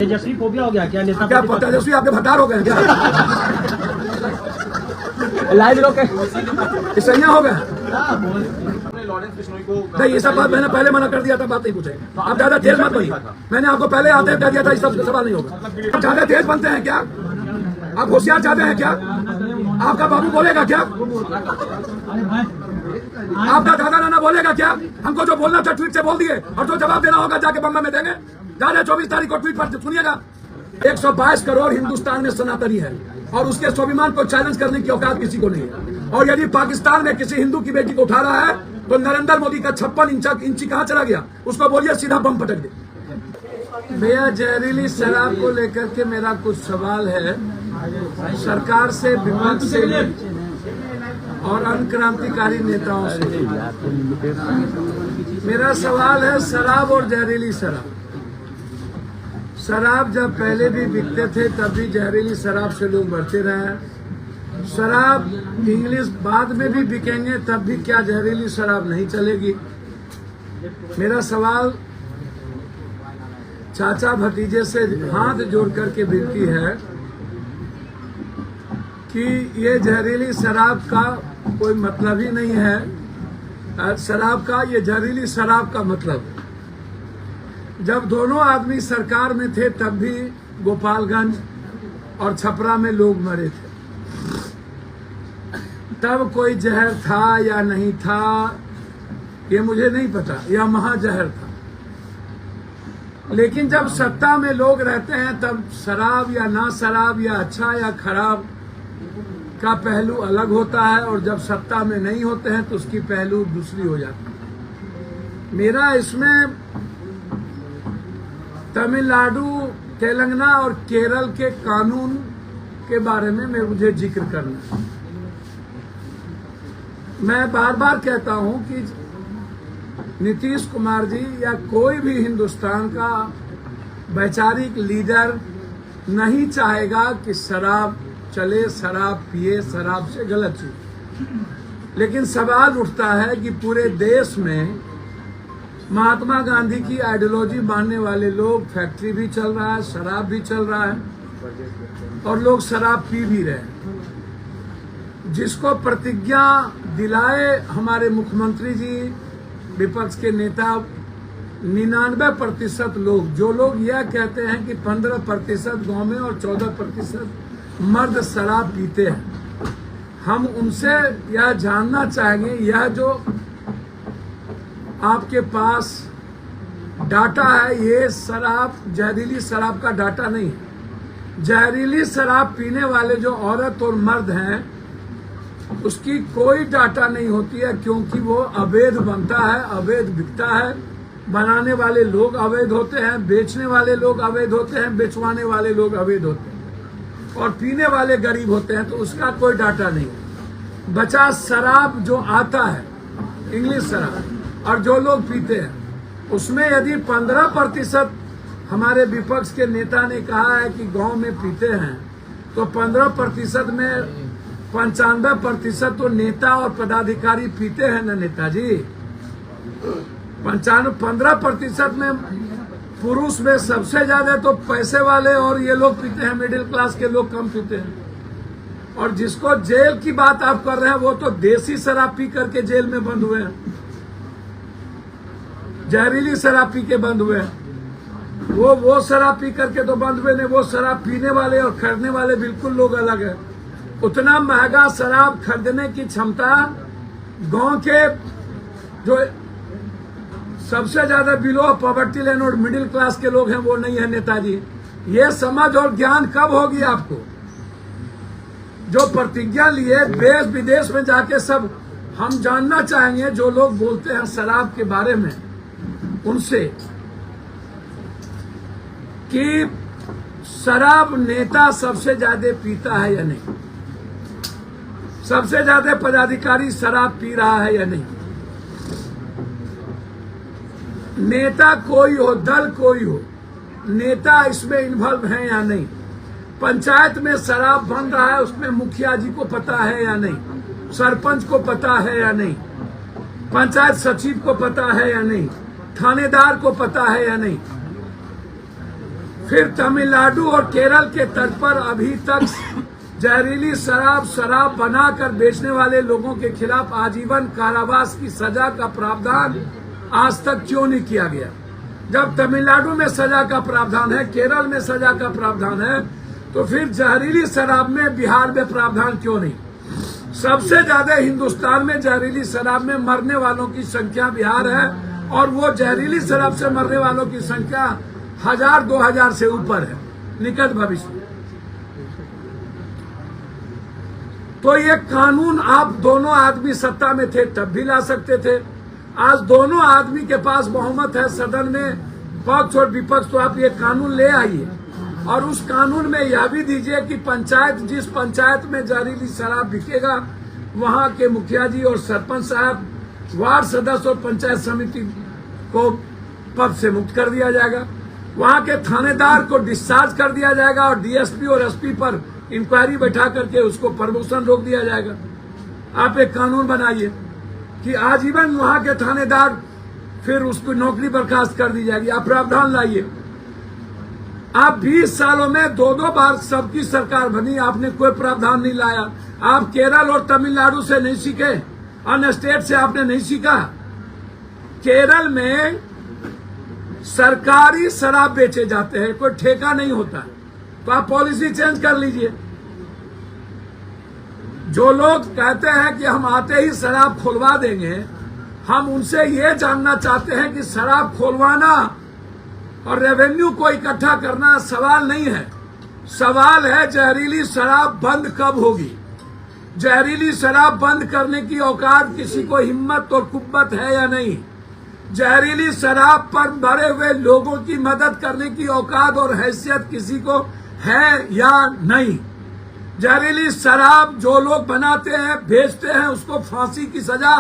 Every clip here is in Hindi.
तेजस्वी फोबिया हो गया क्या नेता? क्या तेजस्वी आपके भतार हो गए क्या? लाइव लोग सैया हो गए? लॉरेंस बिश्नोई को नहीं, ये सब बात मैंने पहले मना कर दिया था, बात नहीं पूछे। आप ज्यादा तेज मत बनिए। मैंने आपको पहले आते कह दिया था, इस सब सवाल नहीं होगा। आप ज्यादा तेज बनते हैं क्या? आप होशियार चाहते हैं क्या? आपका बाबू बोलेगा क्या? आपका दादा नाना बोलेगा क्या? हमको जो बोलना था ट्वीट से बोल दिए, और जो जवाब देना होगा जाके बम्बई में देंगे। जा रहे 24 तारीख को ट्वीट पर सुनिएगा। 122 करोड़ हिंदुस्तान में सनातनी है, और उसके स्वाभिमान को चैलेंज करने की औकात किसी को नहीं है। और यदि पाकिस्तान में किसी हिंदू की बेटी को उठा रहा है तो नरेंद्र मोदी का 56 इंची कहाँ चला गया? उसको बोलिए सीधा बम पटक दे। भैया, जहरीली शराब को लेकर के मेरा कुछ सवाल है सरकार से, विपक्ष से और अनक्रांतिकारी नेताओं से। मेरा सवाल है शराब और जहरीली शराब। शराब जब पहले भी बिकते थे तब भी जहरीली शराब से लोग बढ़ते रहे। शराब इंग्लिश बाद में भी बिकेंगे तब भी क्या जहरीली शराब नहीं चलेगी? मेरा सवाल चाचा भतीजे से हाथ जोड़ करके विनती है कि ये जहरीली शराब का कोई मतलब ही नहीं है। शराब का, ये जहरीली शराब का मतलब, जब दोनों आदमी सरकार में थे तब भी गोपालगंज और छपरा में लोग मरे थे। तब कोई जहर था या नहीं था ये मुझे नहीं पता, यह महाजहर था। लेकिन जब सत्ता में लोग रहते हैं तब शराब या ना शराब या अच्छा या खराब का पहलू अलग होता है, और जब सत्ता में नहीं होते हैं तो उसकी पहलू दूसरी हो जाती है। मेरा इसमें तमिलनाडु, तेलंगाना और केरल के कानून के बारे में मुझे जिक्र करना है। मैं बार बार कहता हूं कि नीतीश कुमार जी या कोई भी हिंदुस्तान का वैचारिक लीडर नहीं चाहेगा कि शराब चले, शराब पिए, शराब से गलत चीज। लेकिन सवाल उठता है कि पूरे देश में महात्मा गांधी की आइडियोलॉजी मानने वाले लोग, फैक्ट्री भी चल रहा है, शराब भी चल रहा है, और लोग शराब पी भी रहे हैं। जिसको प्रतिज्ञा दिलाए हमारे मुख्यमंत्री जी, विपक्ष के नेता, 99% लोग, जो लोग यह कहते हैं कि 15% गांव में और 14% मर्द शराब पीते हैं, हम उनसे यह जानना चाहेंगे, यह जो आपके पास डाटा है ये शराब, जहरीली शराब का डाटा नहीं है। जहरीली शराब पीने वाले जो औरत और मर्द हैं उसकी कोई डाटा नहीं होती है, क्योंकि वो अवैध बनता है, अवैध बिकता है। बनाने वाले लोग अवैध होते हैं, बेचने वाले लोग अवैध होते हैं, बेचवाने वाले लोग अवैध होते हैं, और पीने वाले गरीब होते हैं, तो उसका कोई डाटा नहीं है। बचा शराब जो आता है, इंग्लिश शराब, और जो लोग पीते हैं उसमें यदि 15% हमारे विपक्ष के नेता ने कहा है कि गांव में पीते हैं, तो 15% में 95% तो नेता और पदाधिकारी पीते हैं ना नेताजी। 15% में पुरुष में सबसे ज्यादा तो पैसे वाले और ये लोग पीते हैं, मिडिल क्लास के लोग कम पीते हैं। और जिसको जेल की बात आप कर रहे हैं वो तो देसी शराब पी करके जेल में बंद हुए हैं, जहरीली शराब पी के बंद हुए हैं। वो शराब पी करके तो बंद हुए नहीं, वो शराब पीने वाले और खरीदने वाले बिल्कुल लोग अलग है। उतना महंगा शराब खरीदने की क्षमता गांव के जो सबसे ज्यादा बिलो पॉवर्टी लाइन और मिडिल क्लास के लोग हैं वो नहीं है नेताजी। ये समझ और ज्ञान कब होगी आपको? जो प्रतिज्ञा लिए देश विदेश में जाके सब हम जानना चाहेंगे, जो लोग बोलते हैं शराब के बारे में उनसे, कि शराब नेता सबसे ज्यादा पीता है या नहीं, सबसे ज्यादा पदाधिकारी शराब पी रहा है या नहीं, नेता कोई हो, दल कोई हो, नेता इसमें इन्वॉल्व है या नहीं, पंचायत में शराब बन रहा है उसमें मुखिया जी को पता है या नहीं, सरपंच को पता है या नहीं, पंचायत सचिव को पता है या नहीं, थानेदार को पता है या नहीं, फिर तमिलनाडु और केरल के तट पर अभी तक जहरीली शराब बनाकर बेचने वाले लोगों के खिलाफ आजीवन कारावास की सजा का प्रावधान आज तक क्यों नहीं किया गया? जब तमिलनाडु में सजा का प्रावधान है, केरल में सजा का प्रावधान है, तो फिर जहरीली शराब में बिहार में प्रावधान क्यों नहीं? सबसे ज्यादा हिंदुस्तान में जहरीली शराब में मरने वालों की संख्या बिहार है, और वो जहरीली शराब से मरने वालों की संख्या 1000-2000 से ऊपर है निकट भविष्य में। तो ये कानून आप दोनों आदमी सत्ता में थे तब भी ला सकते थे। आज दोनों आदमी के पास बहुमत है सदन में, पक्ष और विपक्ष, तो आप ये कानून ले आइए और उस कानून में यह भी दीजिए कि जिस पंचायत में जहरीली शराब बिकेगा वहां के मुखिया जी और सरपंच साहब, वार्ड सदस्य और पंचायत समिति को पद से मुक्त कर दिया जाएगा, वहां के थानेदार को डिस्चार्ज कर दिया जाएगा और डीएसपी और एसपी पर इंक्वायरी बैठा करके उसको प्रमोशन रोक दिया जाएगा। आप एक कानून बनाइए कि आजीवन वहां के थानेदार, फिर उसको नौकरी बर्खास्त कर दी जाएगी। आप प्रावधान लाइए। आप 20 सालों में 2-2 बार सबकी सरकार बनी, आपने कोई प्रावधान नहीं लाया। आप केरल और तमिलनाडु से नहीं सीखे, अन्य स्टेट से आपने नहीं सीखा। केरल में सरकारी शराब बेचे जाते हैं, कोई ठेका नहीं होता, तो आप पॉलिसी चेंज कर लीजिए। जो लोग कहते हैं कि हम आते ही शराब खुलवा देंगे, हम उनसे ये जानना चाहते हैं कि शराब खुलवाना और रेवेन्यू को इकट्ठा करना सवाल नहीं है। सवाल है जहरीली शराब बंद कब होगी। जहरीली शराब बंद करने की औकात किसी को हिम्मत और कुव्वत है या नहीं? जहरीली शराब पर मरे हुए लोगों की मदद करने की औकात और हैसियत किसी को है या नहीं? जहरीली शराब जो लोग बनाते हैं, बेचते हैं, उसको फांसी की सजा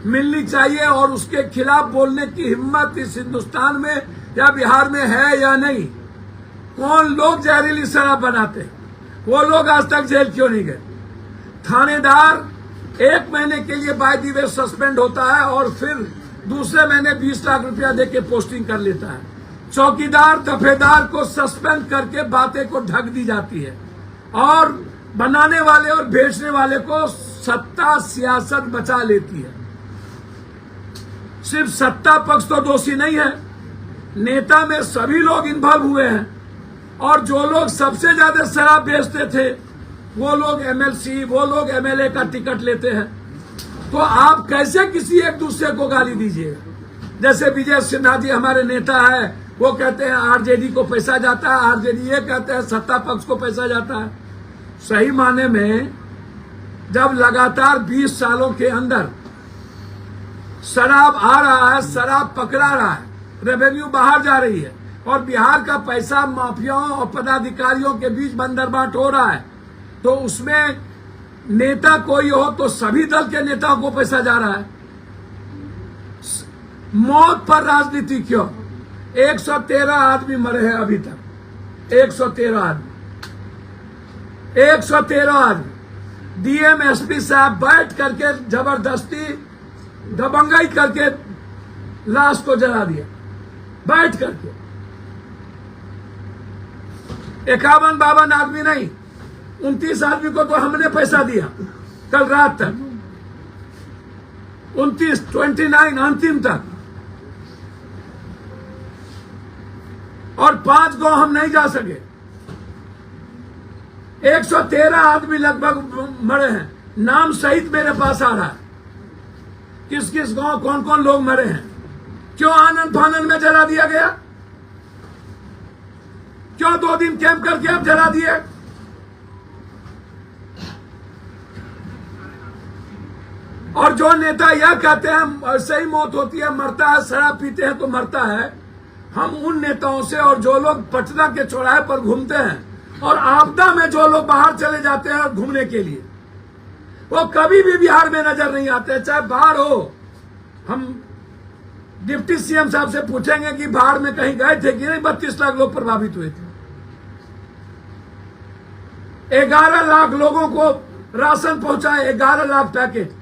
मिलनी चाहिए और उसके खिलाफ बोलने की हिम्मत इस हिंदुस्तान में या बिहार में है या नहीं? कौन लोग जहरीली शराब बनाते हैं? वो लोग आज तक जेल क्यों नहीं गए? थानेदार 1 महीने के लिए बाय द वे सस्पेंड होता है और फिर दूसरे महीने 20 लाख रुपया देके पोस्टिंग कर लेता है। चौकीदार दफेदार को सस्पेंड करके बातें को ढक दी जाती है और बनाने वाले और बेचने वाले को सत्ता सियासत बचा लेती है। सिर्फ सत्ता पक्ष तो दोषी नहीं है, नेता में सभी लोग इन्वॉल्व हुए हैं, और जो लोग सबसे ज्यादा शराब बेचते थे वो लोग एमएलसी, वो लोग एमएलए का टिकट लेते हैं। तो आप कैसे किसी एक दूसरे को गाली दीजिएगा? जैसे विजय सिन्हा जी हमारे नेता है, वो कहते हैं आरजेडी को पैसा जाता है, आरजेडी ये कहते हैं सत्ता पक्ष को पैसा जाता है। सही माने में जब लगातार 20 सालों के अंदर शराब आ रहा है, शराब पकड़ा रहा है, रेवेन्यू बाहर जा रही है और बिहार का पैसा माफियाओं और पदाधिकारियों के बीच बंदरबाट हो रहा है, तो उसमें नेता कोई हो तो सभी दल के नेताओं को पैसा जा रहा है। मौत पर राजनीति क्यों? 113 आदमी मरे हैं अभी तक, 113 आदमी, 113 आदमी। डीएम एसपी साहब बैठ करके जबरदस्ती दबंगाई करके लाश को जला दिया, बैठ करके। 51-52 आदमी नहीं, 29 आदमी को तो हमने पैसा दिया कल रात तक, 29 अंतिम तक, और 5 गांव हम नहीं जा सके। 113 आदमी लगभग मरे हैं, नाम सहित मेरे पास आ रहा है किस किस गांव कौन कौन लोग मरे हैं। क्यों आनंद फानंद में जला दिया गया? क्यों 2 दिन कैंप करके अब जला दिए? और जो नेता यह कहते हैं ऐसे ही मौत होती है, मरता है, शराब पीते हैं तो मरता है, हम उन नेताओं से, और जो लोग पटना के चौराहे पर घूमते हैं और आपदा में जो लोग बाहर चले जाते हैं घूमने के लिए, वो कभी भी बिहार में नजर नहीं आते, चाहे बाढ़ हो। हम डिप्टी सीएम साहब से पूछेंगे कि बाढ़ में कहीं गए थे कि नहीं? 32 लाख लोग प्रभावित हुए थे, 11 लाख लोगों को राशन पहुंचाए, 11 लाख पैकेट,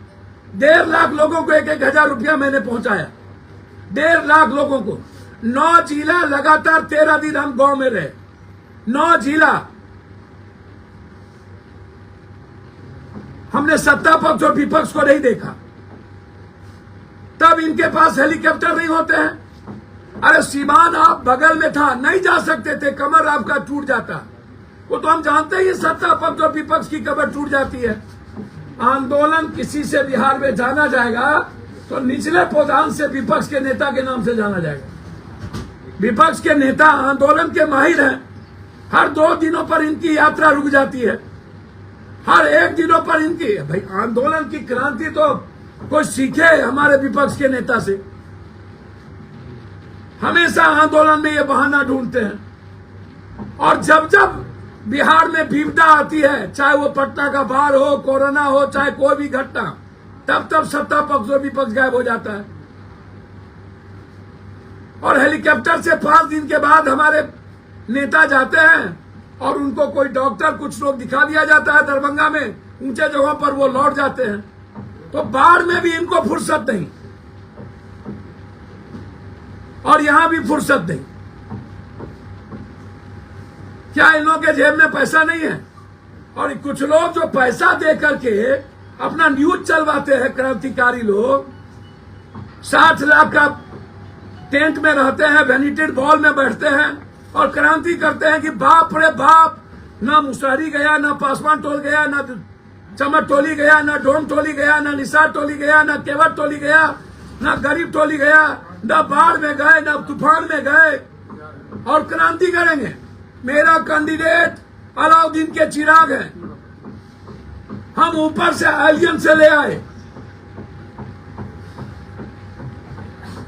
1.5 लाख लोगों को 1-1 हजार रुपया मैंने पहुंचाया, 1.5 लाख लोगों को। 9 जिला लगातार 13 दिन हम गांव में रहे, 9 जिला हमने सत्ता पक्ष और विपक्ष को नहीं देखा। तब इनके पास हेलीकॉप्टर नहीं होते हैं। अरे सीमान आप बगल में था, नहीं जा सकते थे, कमर आपका टूट जाता। वो तो हम जानते ही सत्ता पक्ष और विपक्ष की कमर टूट जाती है। आंदोलन किसी से बिहार में जाना जाएगा तो निचले पौधान से विपक्ष के नेता के नाम से जाना जाएगा। विपक्ष के नेता आंदोलन के माहिर हैं। हर 2 दिनों पर इनकी यात्रा रुक जाती है, हर 1 दिनों पर इनकी। भाई आंदोलन की क्रांति तो कोई सीखे हमारे विपक्ष के नेता से। हमेशा आंदोलन में ये बहाना ढूंढते हैं। और जब जब बिहार में विपदा आती है, चाहे वो पटना का बाढ़ हो, कोरोना हो, चाहे कोई भी घटना, तब तब सत्ता पक्ष और विपक्ष गायब हो जाता है। और हेलीकॉप्टर से 5 दिन के बाद हमारे नेता जाते हैं और उनको कोई डॉक्टर, कुछ लोग दिखा दिया जाता है दरभंगा में, ऊंचे जगहों पर वो लौट जाते हैं। तो बाढ़ में भी इनको फुर्सत नहीं और यहां भी फुर्सत नहीं। क्या इन लोगों के जेब में पैसा नहीं है? और कुछ लोग जो पैसा दे करके अपना न्यूज चलवाते हैं, क्रांतिकारी लोग 60 लाख का टेंट में रहते हैं, वैनिटेड बॉल में बैठते हैं और क्रांति करते हैं कि बाप रे बाप, ना मुसहरी गया, ना पासवान टोल गया, ना चमक टोली गया, ना डोम टोली गया, ना निसार टोली गया, ना केवट टोली गया, ना गरीब टोली गया, ना बाढ़ में गए, ना तूफान में गए और क्रांति करेंगे। मेरा कैंडिडेट अलाउद्दीन के चिराग है। हम ऊपर से एलियन से ले आए।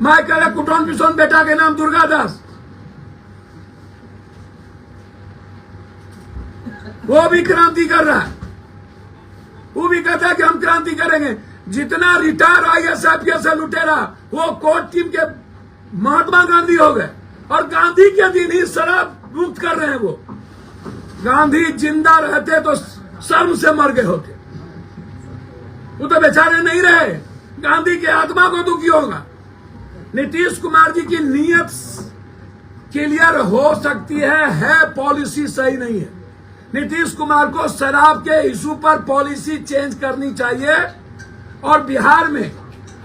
मैं कह रहा कुटौन पिसौन बेटा के नाम दुर्गादास, वो भी क्रांति कर रहा है। वो भी कहता है कि हम क्रांति करेंगे। जितना रिटायर IAS IPS लुटेरा वो कोर्ट टीम के महात्मा गांधी हो गए और गांधी के दिन ही शराब मुक्त कर रहे हैं। वो गांधी जिंदा रहते तो शर्म से मर गए होते। वो तो बेचारे नहीं रहे, गांधी की आत्मा को दुखी होगा। नीतीश कुमार जी की नीयत क्लियर हो सकती है पॉलिसी सही नहीं है। नीतीश कुमार को शराब के इशू पर पॉलिसी चेंज करनी चाहिए और बिहार में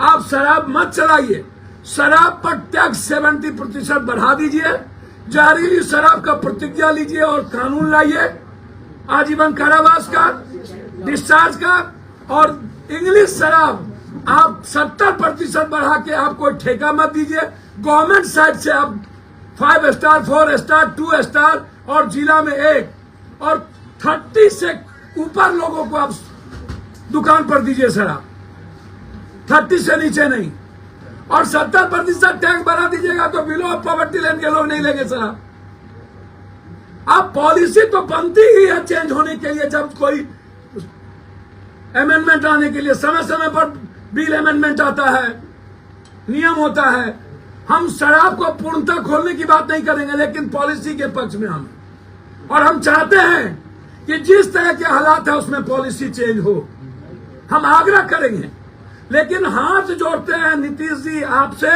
आप शराब मत चलाइए। शराब पर टैक्स 70% बढ़ा दीजिए, जहरीली शराब का प्रतिज्ञा लीजिए और कानून लाइए, आजीवन कारावास का, डिस्चार्ज का। और इंग्लिश शराब आप 70% बढ़ा के आप कोई ठेका मत दीजिए। गवर्नमेंट साइड से आप 5 स्टार, 4 स्टार, 2 स्टार और जिला में 1 और 30 से ऊपर लोगों को आप दुकान पर दीजिए शराब, 30 से नीचे नहीं। और 70% टैक्स बढ़ा दीजिएगा तो बिलो ऑफ पॉवर्टी लाइन के लोग नहीं लेंगे शराब। अब पॉलिसी तो बनती ही है चेंज होने के लिए। जब कोई अमेंडमेंट आने के लिए समय समय पर बिल अमेंडमेंट आता है, नियम होता है। हम शराब को पूर्णतः खोलने की बात नहीं करेंगे, लेकिन पॉलिसी के पक्ष में हम, और हम चाहते हैं कि जिस तरह के हालात है उसमें पॉलिसी चेंज हो। हम आग्रह करेंगे, लेकिन हाथ जोड़ते हैं नीतीश जी आपसे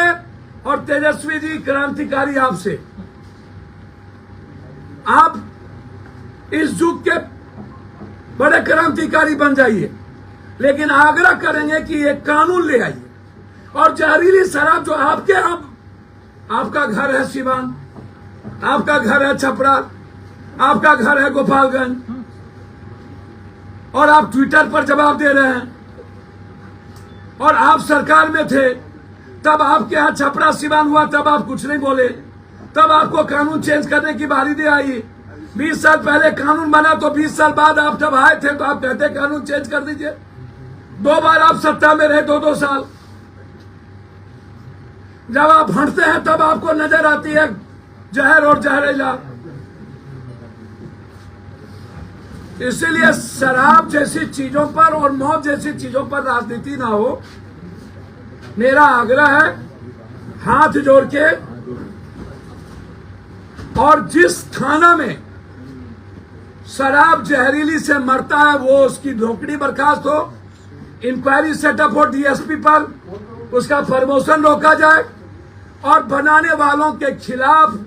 और तेजस्वी जी क्रांतिकारी आपसे। आप इस युग के बड़े क्रांतिकारी बन जाइए, लेकिन आग्रह करेंगे कि एक कानून ले आइए। और जहरीली शराब जो आपके यहाँ, आपका घर है सिवान, आपका घर है छपरा, आपका घर है गोपालगंज, और आप ट्विटर पर जवाब दे रहे हैं। और आप सरकार में थे तब आपके यहाँ छपरा सिवान हुआ, तब आप कुछ नहीं बोले, तब आपको कानून चेंज करने की बारी दे आई। 20 साल पहले कानून बना तो 20 साल बाद आप जब आए थे तो आप कहते कानून चेंज कर दीजिए। 2 बार आप सत्ता में रहे, 2-2 साल। जब आप हटते हैं तब आपको नजर आती है जहर और जहरीला। इसीलिए शराब जैसी चीजों पर और मौत जैसी चीजों पर राजनीति ना हो। मेरा आग्रह है हाथ जोड़ के, और जिस थाना में शराब जहरीली से मरता है वो उसकी नौकरी बर्खास्त हो, इंक्वायरी सेटअप हो DSP पर, उसका प्रमोशन रोका जाए और बनाने वालों के खिलाफ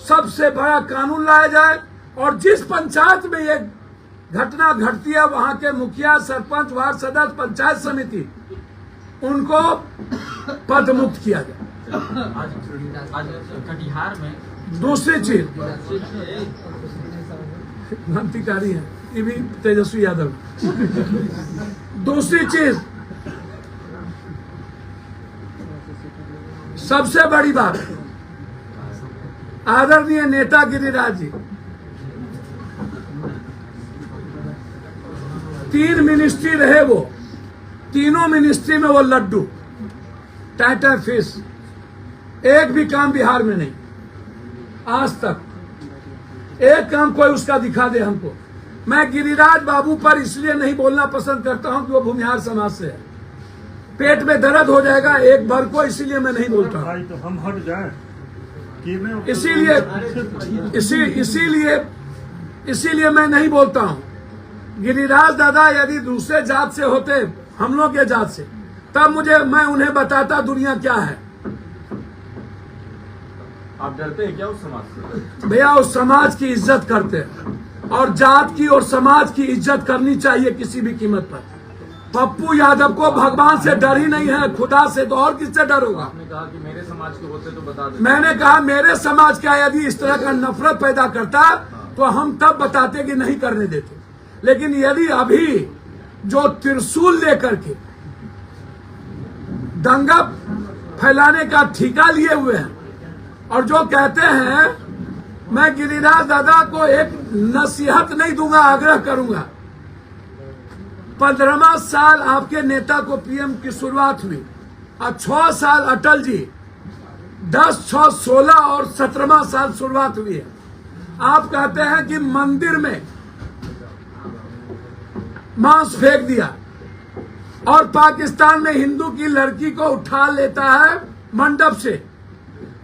सबसे बड़ा कानून लाया जाए और जिस पंचायत में ये घटना घटती है वहां के मुखिया, सरपंच, वार्ड सदस्य, पंचायत समिति उनको पद मुक्त किया जाए। आज कटिहार में दूसरी चीज क्रांतिकारी है ये भी तेजस्वी यादव। दूसरी चीज सबसे बड़ी बात, आदरणीय नेता गिरिराज जी 3 मिनिस्ट्री रहे, वो तीनों मिनिस्ट्री में वो लड्डू टाइटर फिश, एक भी काम बिहार में नहीं आज तक। एक काम कोई उसका दिखा दे हमको। मैं गिरिराज बाबू पर इसलिए नहीं बोलना पसंद करता हूं कि वो भूमिहार समाज से है, पेट में दर्द हो जाएगा एक बार को, इसीलिए मैं नहीं बोलता हूं। तो हम हट जाएं। इसीलिए मैं नहीं बोलता हूं। गिरिराज दादा यदि दूसरे जात से होते, हम लोग के जात से, तब मैं उन्हें बताता दुनिया क्या है। आप डरते हैं क्या उस समाज से? भैया उस समाज की इज्जत करते हैं और जात की और समाज की इज्जत करनी चाहिए किसी भी कीमत पर। पप्पू यादव को भगवान से डर ही नहीं है, खुदा से तो और किससे डर होगा। आपने कहा कि मेरे समाज के होते तो बता देते। मैंने कहा मेरे समाज का यदि इस तरह का नफरत पैदा करता तो हम तब बताते कि नहीं करने देते। लेकिन यदि अभी जो त्रिशूल लेकर के दंगा फैलाने का ठेका लिए हुए हैं और जो कहते हैं, मैं गिरिराज दादा को एक नसीहत नहीं दूंगा, आग्रह करूंगा। 15वां साल आपके नेता को पीएम की शुरुआत हुई और 6 साल अटल जी, 10, 6, 16 और 17वां साल शुरुआत हुई है। आप कहते हैं कि मंदिर में मांस फेंक दिया और पाकिस्तान में हिंदू की लड़की को उठा लेता है मंडप से।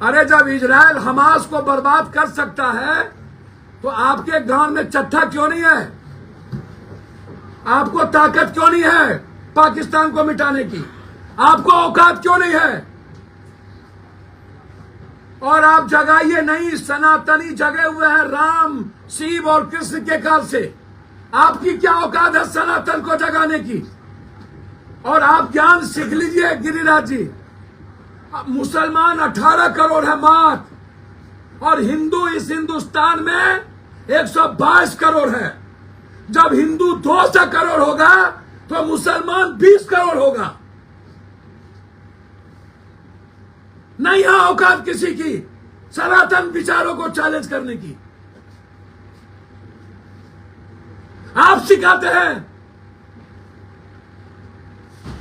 अरे जब इजराइल हमास को बर्बाद कर सकता है तो आपके गांव में चट्टा क्यों नहीं है? आपको ताकत क्यों नहीं है पाकिस्तान को मिटाने की? आपको औकात क्यों नहीं है? और आप जगाइए नहीं, सनातनी जगे हुए हैं राम, शिव और कृष्ण के काल से। आपकी क्या औकात है सनातन को जगाने की? और आप ज्ञान सीख लीजिए गिरिराज जी। मुसलमान 18 करोड़ है मात और हिंदू इस हिंदुस्तान में 122 करोड़ है। जब हिंदू 200 करोड़ होगा तो मुसलमान 20 करोड़ होगा। नहीं है औकात किसी की सनातन विचारों को चैलेंज करने की। आप सिखाते हैं,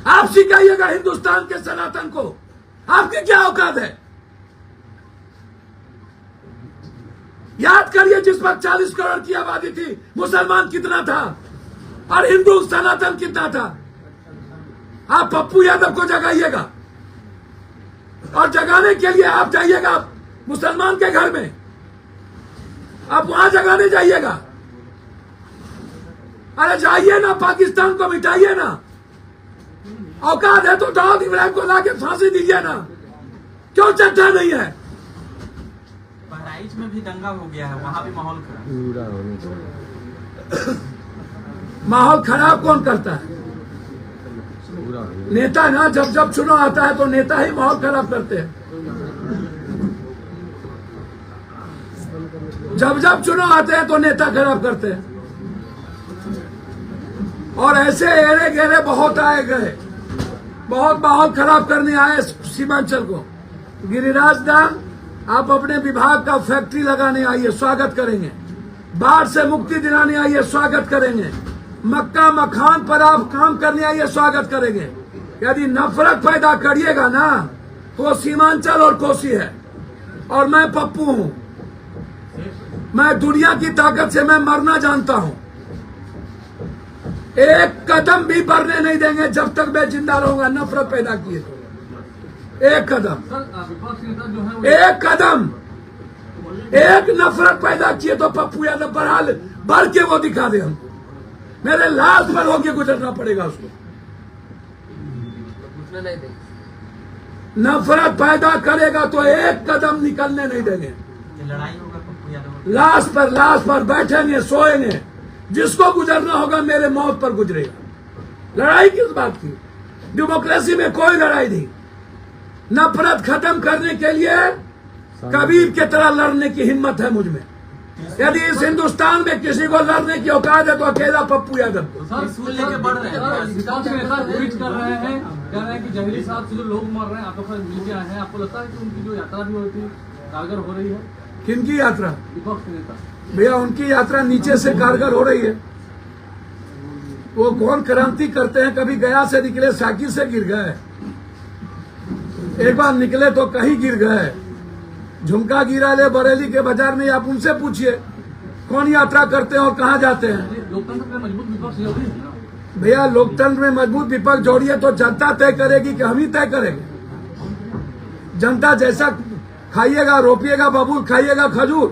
आप सिखाइएगा हिंदुस्तान के सनातन को। आपकी क्या औकात है? याद करिए जिस वक्त 40 करोड़ की आबादी थी, मुसलमान कितना था और हिंदू सनातन कितना था? आप पप्पू यादव को जगाइएगा और जगाने के लिए आप जाइएगा मुसलमान के घर में, आप वहां जगाने जाइएगा। अरे जाइए ना, पाकिस्तान को मिटाइए ना। औकात है तो दाऊद इब्राहिम को लाके फांसी दीजिए ना। क्यों चर्चा नहीं है? बहराइच में भी दंगा हो गया है, वहां भी माहौल खराब। माहौल खराब कौन करता है? नेता ना। जब जब चुनाव आता है तो नेता ही माहौल खराब करते हैं। जब जब चुनाव आते हैं तो नेता खराब करते हैं। और ऐसे एरे गेरे बहुत आए गए, बहुत माहौल खराब करने आए सीमांचल को। गिरिराज दा, आप अपने विभाग का फैक्ट्री लगाने आइए, स्वागत करेंगे। बाढ़ से मुक्ति दिलाने आइए, स्वागत करेंगे। मक्का मखान पर आप काम करने आइए, स्वागत करेंगे। यदि नफरत पैदा करिएगा ना तो सीमांचल और कोसी है। और मैं पप्पू हूं, मैं दुनिया की ताकत से मैं मरना जानता हूं। एक कदम भी बढ़ने नहीं देंगे जब तक मैं जिंदा रहूंगा। नफरत पैदा किए तो एक कदम, एक कदम, एक नफरत पैदा किए तो पप्पू यादव बढ़ के वो दिखा दे हमको। मेरे लाश पर होके गुजरना पड़ेगा उसको। नहीं। नफरत पैदा करेगा तो एक कदम निकलने नहीं देंगे। लड़ाई होगा यादव लाश पर बैठेंगे, सोएंगे, जिसको गुजरना होगा मेरे मौत पर गुजरेगा। लड़ाई किस बात की? डेमोक्रेसी में कोई लड़ाई नहीं। नफरत खत्म करने के लिए कबीर की तरह लड़ने की हिम्मत है मुझ में। यदि इस हिंदुस्तान में किसी को लड़ने की औकात है तो अकेला पप्पू यादव को। स्कूल लेके बढ़ रहे हैं। विकास में ऐसा ट्वीट कर रहे हैं, कह रहे हैं कि जहरीली साहब से जो लोग मर रहे हैं आप लोग मिल के आए हैं, आपको लगता है कि उनकी जो यात्रा भी होती कारगर हो रही है? किनकी यात्रा? विपक्ष के नेता भैया, उनकी यात्रा नीचे से कारगर हो रही है। वो कौन क्रांति करते हैं? कभी गया से निकले साइकिल से गिर गए, एक बार निकले तो कहीं गिर गए। झुमका गिरा ले बरेली के बाजार में, आप उनसे पूछिए कौन यात्रा करते हैं और कहाँ जाते हैं। लोकतंत्र में मजबूत विपक्ष जरूरी है ना भैया, लोकतंत्र में मजबूत विपक्ष जोड़िए तो जनता तय करेगी कि हम ही तय करेंगे। जनता जैसा खाइएगा, रोपिएगा बबूल, खाइएगा खजूर।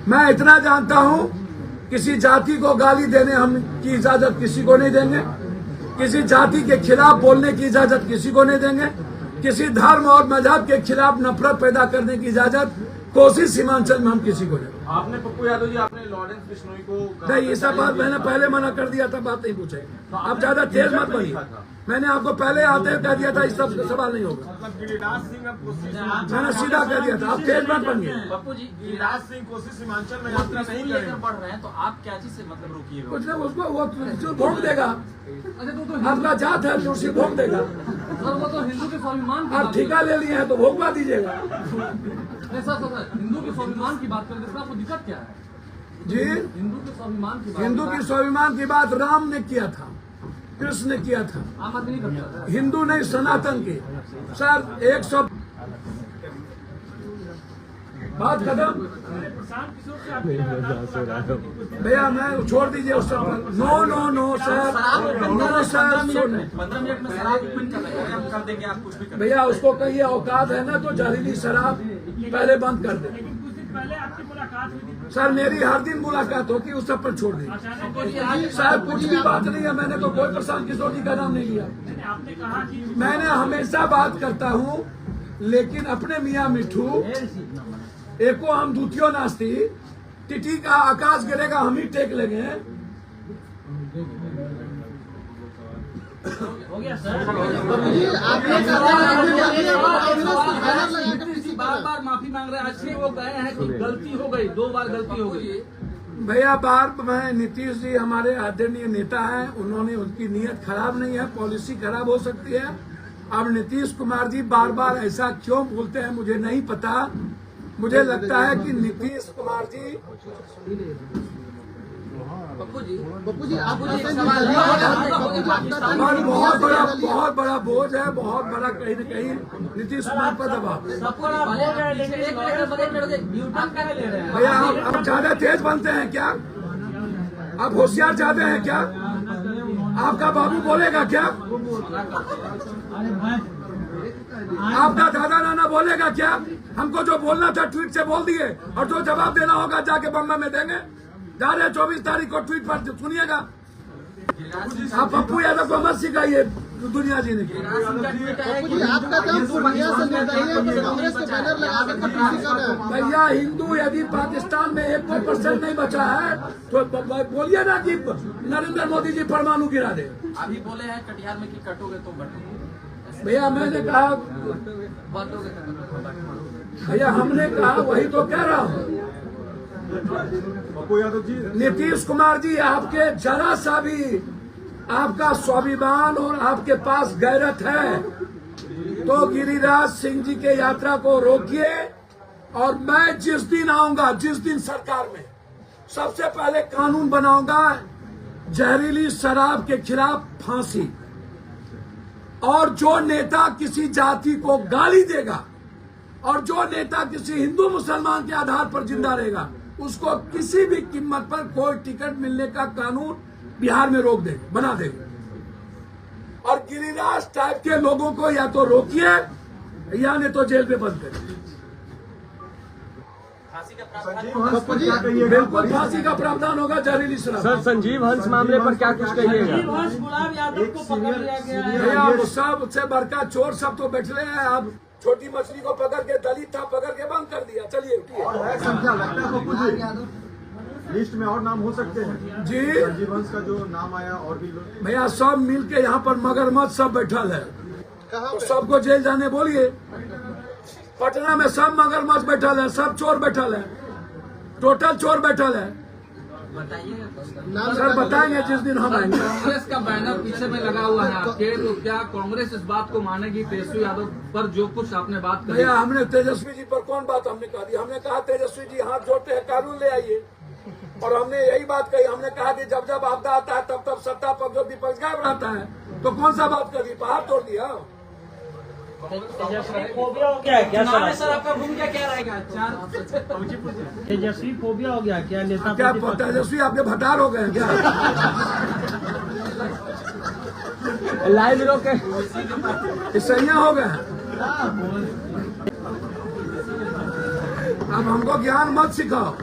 मैं इतना जानता हूं, किसी जाति को गाली देने हम की इजाजत किसी को नहीं देंगे, किसी जाति के खिलाफ बोलने की इजाजत किसी को नहीं देंगे, किसी धर्म और मजहब के खिलाफ नफरत पैदा करने की इजाजत कोसी सीमांचल में हम किसी को नहीं। आपने पप्पू यादव जी, आपने लॉरेंस बिश्नोई को नहीं, ये सब बात मैंने पहले मना कर दिया था, बात नहीं पूछेंगे। आप ज्यादा तेज मत बनिए। मैंने आपको पहले आते कह दिया था, इस सब सवाल नहीं होगा। मतलब गिरिराज सिंह अब कोसी मैंने सीधा कह दिया था, आप तेज मत बनिए। पप्पू जी गिरिराज सिंह कोसी सीमांचल में वो यात्रा स्कूल नहीं लेकर करेंगे। बढ़ रहे हैं तो आप क्या चीज से मतलब रोकिएगा? कुछ नहीं, उसको वो जो भोग देगा, अच्छा तो आपका जात है जो उसी भोग देगा। सर वो तो हिंदू के स्वाभिमान की आप बात ठेका ले लिए हैं तो भोगवा दीजिएगा। नहीं, सर हिंदू के स्वाभिमान की बात करें, इसमें आपको दिक्कत क्या है? जी, हिंदू के स्वाभिमान की बात हिंदू की स्वाभिमान की बात राम ने किया था, कृष्ण ने किया था, आम आदमी नहीं करता। हिंदू नहीं सनातन की। सर 100 बात खत्म भैया, मैं छोड़ दीजिए उस सब पर। No sir, no sir, 15 minute में शराब ओपन कर रहे हैं, हम कर देंगे, आप कुछ भी कर भैया उसको कहिए औकात है ना तो जहरीली शराब पहले बंद कर दे। सर मेरी हर दिन मुलाकात होती, उस सब पर छोड़ दी। सर कुछ भी बात नहीं है, मैंने तो कोई प्रशांत किशोर जी का नाम नहीं लिया। मैंने हमेशा बात करता हूँ, लेकिन अपने मियाँ मिठू एको हम दूतियो नास्ती, टिटी का आकाश गिरेगा हम ही टेक लेंगे। बार बार माफी मांग रहे हैं, आज वो कहे हैं कि गलती हो गई, 2 बार गलती हो गई। भैया मैं नीतीश जी हमारे आदरणीय नेता हैं, उन्होंने उनकी नीयत खराब नहीं है, पॉलिसी खराब हो सकती है। अब नीतीश कुमार जी बार बार ऐसा क्यों बोलते हैं मुझे नहीं पता। मुझे लगता है कि नीतीश कुमार जी पप्पू जी बहुत बड़ा बोझ है, बहुत बड़ा कहीं न कहीं नीतीश कुमार पर दबाव। भैया आप ज्यादा तेज बनते हैं क्या? आप होशियार चाहते हैं क्या? आपका बाबू बोलेगा क्या? आपका दादा नाना बोलेगा क्या? हमको जो बोलना था ट्वीट से बोल दिए, और जो जवाब देना होगा जाके बम्बई में देंगे। जा रहे 24 तारीख को ट्वीट पर सुनिएगा। आप पप्पू यादव को मत सिखाइए दुनिया जी ने। आपका काम दुनिया से नहीं, कांग्रेस के बैनर लगा कर किसी का है। भैया हिंदू यदि पाकिस्तान में 1% नहीं बचा है तो बोलिए ना कि नरेंद्र मोदी जी परमाणु गिरा दे। अभी बोले हैं कटिहार में कि कटोगे तो बटोगे। भैया मैंने कहा, बटोगे तो बटोगे। भैया हमने कहा वही तो कह रहा हूँ। पप्पू यादव जी, नीतीश कुमार जी, आपके जरा सा भी आपका स्वाभिमान और आपके पास गैरत है तो गिरिराज सिंह जी के यात्रा को रोकिए। और मैं जिस दिन आऊंगा, जिस दिन सरकार में, सबसे पहले कानून बनाऊंगा जहरीली शराब के खिलाफ फांसी। और जो नेता किसी जाति को गाली देगा और जो नेता किसी हिंदू मुसलमान के आधार पर जिंदा रहेगा, उसको किसी भी कीमत पर कोई टिकट मिलने का कानून बिहार में रोक देंगे, बना देंगे। और गिरिराज टाइप के लोगों को या तो रोकिए या नहीं तो जेल में बंद करिए। बिल्कुल फांसी का प्रावधान होगा जहरीली शराब। सर संजीव हंस मामले पर क्या कुछ कहिएगा? गुलाब यादव को पकड़ लिया गया है। भैया वो सबसे बड़का चोर सब तो बैठे हैं। अब छोटी मछली को पकड़ के, दलित था पकड़ के बंद कर दिया। चलिए उठिए है संख्या लगता है पप्पू जी लिस्ट में और नाम हो सकते हैं जी। संजीव वंश का जो नाम आया और भी लोग भैया सब मिल के यहाँ पर मगरमच्छ सब बैठल है, कहाँ तो पे? सबको जेल जाने बोलिए। पटना में सब मगरमच्छ बैठल है, सब चोर बैठल है, टोटल चोर बैठल है। नाम सर बताएंगे जिस दिन हम आएंगे। कांग्रेस का बैनर पीछे में लगा हुआ है आपके, तो क्या कांग्रेस इस बात को मानेगी तेजस्वी यादव पर जो कुछ आपने बात कही? भैया हमने तेजस्वी जी पर कौन बात हमने कहा दी? हमने कहा तेजस्वी जी हाथ जोड़ते हैं, कानून ले आइए। और हमने यही बात कही, हमने कहा कि जब जब आपदा आता है तब तब सत्ता पक्ष और विपक्ष गायब रहता है। तो कौन सा बात कर दी? हाथ तोड़ दिया। सर आपका भूमिका क्या रहेगा? तेजस्वी फोबिया हो गया क्या नेता? क्या तेजस्वी आपके भटार हो गए हैं क्या? लाइव रोक के ये सैया हो गए हैं। अब हमको ज्ञान मत सिखाओ।